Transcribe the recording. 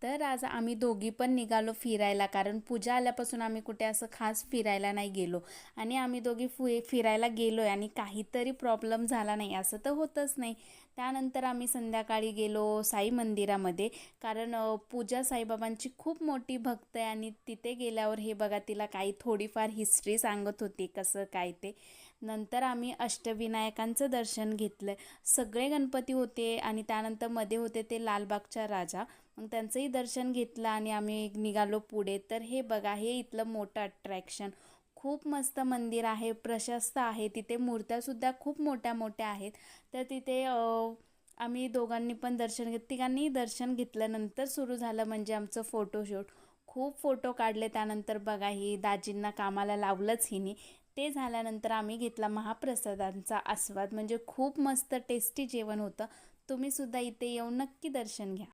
तर आज आम्ही दोघी पण निघालो फिरायला, कारण पूजा आल्यापासून आम्ही कुठे असं खास फिरायला नाही गेलो. आणि आम्ही दोघी फिरायला गेलो आहे आणि काहीतरी प्रॉब्लेम झाला नाही असं तर होतच नाही. त्यानंतर आम्ही संध्याकाळी गेलो साई मंदिरामध्ये, कारण पूजा साईबाबांची खूप मोठी भक्त आहे. आणि तिथे गेल्यावर हे बघा, तिला काही थोडीफार हिस्ट्री सांगत होती कसं काय ते. नंतर आम्ही अष्टविनायकांचं दर्शन घेतलं. सगळे गणपती होते आणि त्यानंतर मध्ये होते ते लालबागचा राजा. मग त्यांचंही दर्शन घेतलं आणि आम्ही निघालो पुढे. तर हे बघा, हे इथलं मोठं अट्रॅक्शन. खूप मस्त मंदिर आहे, प्रशस्त आहे. तिथे मूर्त्यासुद्धा खूप मोठ्या मोठ्या आहेत. तर तिथे आम्ही दोघांनी पण तिघांनीही दर्शन घेतल्यानंतर सुरू झालं म्हणजे आमचं फोटोशूट. खूप फोटो काढले. त्यानंतर बघा, ही दाजींना कामाला लावलंच हिने. ते झाल्यानंतर आम्ही घेतला महाप्रसादांचा आस्वाद. म्हणजे खूप मस्त टेस्टी जेवण होतं. तुम्हीसुद्धा इथे येऊन नक्की दर्शन घ्या.